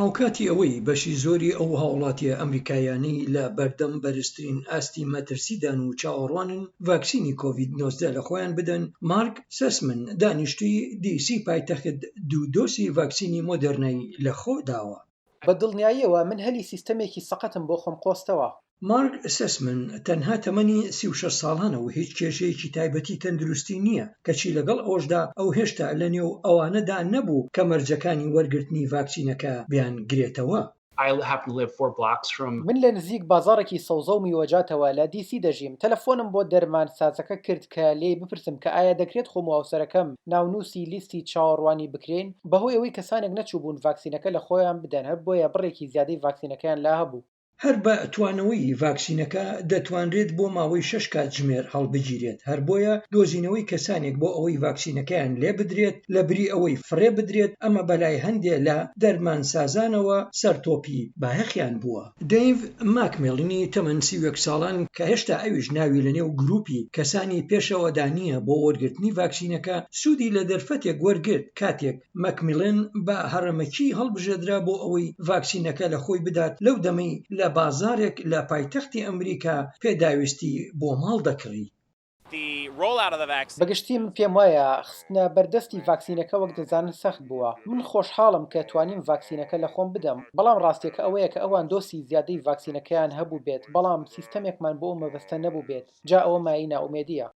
هاوکاتی ئەوەی بەشی زۆری ئەو هاوڵاتیە ئەمریکایانەی لە بەردەم بەرزترین ئاستی مەترسیدان و چاوەڕوانن ڤاکسینی کۆڤید-19 لە خۆیان بدەن، مارک سەسمن دانیشتووی دیسی پایتەخت دوو دۆسی ڤاکسینی مۆدێرنای لەخۆ داوە. بە دڵنیاییەوە من هەلی سیستەمێکی سەقەتم بۆ خۆم قۆستەوە. مارک سەسمن تەنها تەمەنی 36 ساڵانە و هیچ کێشەیەکی تایبەتی تەندروستی نییە، کەچی لەگەڵ ئەوەشدا ئەو هێشتا لە نێو ئەوانەدا نەبوو کە مەرجەکانی وەرگرتنی ڤاکسینەکە بیانگرێتەوە. من لە نزیک بازارێکی سەوزە و میوەجاتەوە لە دیسی دەژیم. تەلەفۆنم بۆ دەرمان سازەکە کرد کە لێ بپرسم کە ئایا دەکرێت خۆم و هاوسەرەکەم ناونووسی لیستی چاوەڕوانی بکرێن بەهۆی ئەوەی کەسانێک نەچوو بوون ڤاکسینەکە لە خۆیان بدەن، هەر بۆیە بڕێکی زیادەی ڤاکسینەکەیان لا هەبوو. هەر بە توانەوەی ڤاکسینەکە دەتوانرێت بۆ ماوەی 6 کاتژمێر هەڵبگیرێت، هەر بۆیە دۆزینەوەی کەسانێک بۆ ئەوەی ڤاکسینەکەیان لێ بدرێت لە بری ئەوەی فڕێ بدرێت ئەمە بەلای هەندێک لە دەرمانسازانەوە سەرتۆپی بایەخیان بووە. دەیڤ ماکمێڵنی تەمەن 31 ساڵان کە هێشتا ئەویش ناوی لە نێو گروپی کەسانی پێشەوەدانیە بۆ وەرگرتنی ڤاکسینەکە سوودی لە دەرفەتێک وەرگرت کاتێک مەکمیلن بە هەڕەمەکی هەڵبژێدرا بۆ ئەوەی ڤاکسینەکە لە خۆی بدات لەو دەمەی لە بازارێک لە پایتەختی ئەمریکا پێداویستی بۆ ماڵ دەکڕی. بەگشتی من پێم وایە خستنە بەردەستی ڤاکسینەکە وەک دەزانن سەخت بووە. من خۆشحاڵم کە توانیم ڤاکسینەکە لە خۆم بدەم، بەڵام ڕاستیەکە ئەوەیە کە ئەوان دۆسی زیادەی ڤاکسینەکەیان هەبوو بێت بەڵام سیستەمێکمان بۆ ئەو مەبەستە نەبوو بێت، جا ئەوە مای ناومێدیە.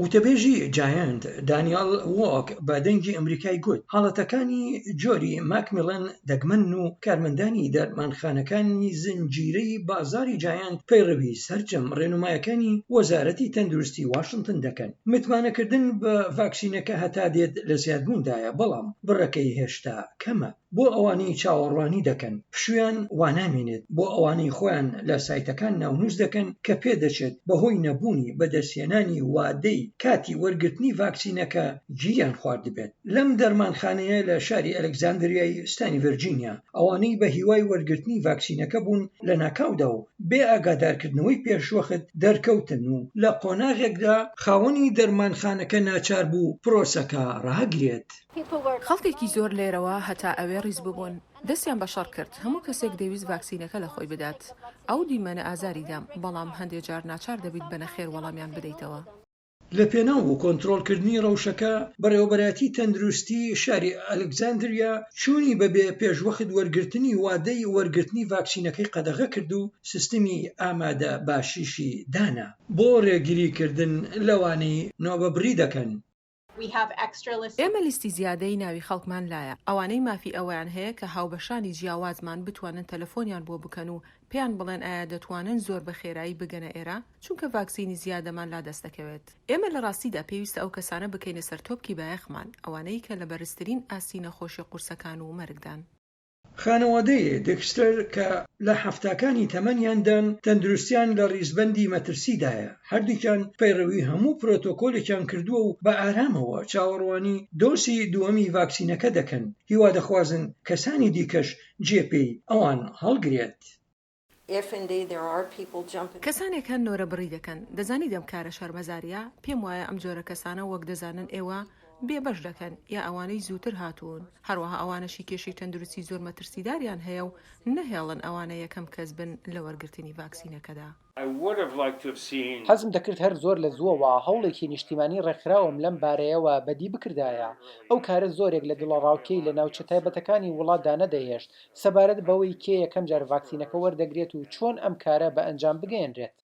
وتەبێژی جایەنت دانیال وۆک بە دەنگی ئەمریکای گوت حاڵەتەکانی جۆری ماکمیلن دەگمەن و کارمەندانی دەرمانخانەکانی زنجیرەی بازاری جایەنت پەیڕەوی سەرجەم ڕێنمایەکانی وەزارەتی تەندروستی واشنگتن دەکەن. متمانەکردن بە ڤاکسینەکە هەتا دێت لە زیادبووندایە، بەڵام بڕەکەی هێشتا کەمە. بۆ ئەوانەی چاوەڕوانی دەکەن پشویان وانامێنێت، بۆ ئەوانەی خۆیان لە سایتەکان ناونووس دەکەن کە پێدەچێت بەهۆی نەبوونی بەدەستهێنانی وادەی کاتی وەرگرتنی ڤاکسینەکە گیریان خواردبێت. لەم دەرمانخانەیە لە شاری ئەلێکزاندریای ستانی ڤەرجینیا ئەوانەی بە هیوای وەرگرتنی ڤاکسینەکە بوون لە ناکاودا و بێ ئاگادارکردنەوەی پێشوەخت دەرکەوتن و لە قۆناغێکدا خاوەنی دەرمانخانەکە ناچار بوو پرۆسەکە ڕاگرێت. خەڵکێکی زۆر لێرەوە هەتا ئەوێ ڕیز ببوون دەستیان بە شەڕ کرد. هەموو کەسێک دەویست ڤاکسینەکە لە خۆی بدات. ئەو دیمەنە ئازاریدام، بەڵام هەندێک جار ناچار دەبیت بە نەخێر وەڵامیان بدەیتەوە. لە پێناو و کۆنتڕۆڵکردنی ڕەوشەکە بەڕێوەبەراتی تەندروستی شاری ئەلێکزاندریا چوونی بەبێ پێشوەخت وەرگرتنی وادەی وەرگرتنی ڤاکسینەکەی قەدەغە کرد و سیستمی ئامادە باشیشی دانا بۆ ڕێگریکردن لەوانەی نۆبەبڕی دەکەن. ئێمە لیستی زیادەی ناوی خەڵکمان لایە، ئەوانەی مافی ئەویان هەیە کە هاوبەشانی جیاوازمان بتوانن تەلەفۆنیان بۆ بکەن و پێیان بڵێن ئایا دەتوانن زۆر بە خێرایی بگەنە ئێرە چونکە ڤاکسینی زیادەمان لا دەست دەکەوێت. ئێمە لە ڕاستیدا پێویستە ئەو کەسانە بکەینە سەرتۆپکی بایەخمان، ئەوانەی کە لە بەرزترین ئاستی نەخۆشی قورسەکان و مەرگدان. خانەوادەیە دێکستەر کە لە هەفتاکانی تەمەنیاندان تەندروستیان لە ڕیزبەندی مەترسیدایە، هەردووکیان پەیڕەوی هەموو پرۆتۆکۆلێکیان کردووە و بە ئارامەوە چاوەڕوانی دۆسی دووەمی ڤاکسینەکە دەکەن، هیوا دەخوازن کەسانی دیکەش جێپێی ئەوان هەڵگرێت. کەسانێک هەن نۆرە بڕی دەکەن. دەزانی دەم کارە شەرمەزاریە؟ پێم وایە ئەم جۆرە کەسانە وەک دەزانن ئێوە بێبەش دەکەن یا ئەوانەی زووتر هاتوون. هەروەها ئەوانەشی کێشی تەندروستی زۆر مەترسیداریان هەیە و نەهێڵن ئەوانە یەکەم کەس بن لە وەرگرتنی ڤاکسینەکەدا. حەزم دەکرد هەر زۆر لە زووەوە هەوڵێکی نیشتیمانی ڕێکخراوم لەم بارەیەوە بەدی بکردایە. ئەو کارە زۆرێک لە دڵەڕاوکەی لە ناوچە تایبەتەکانی وڵاتدا نەدەهێشت سەبارەت بەوەی کێ یەکەم جار ڤاکسینەکە وەردەگرێت و چۆن ئەم کارە بە ئەنجام بگەێنرێت.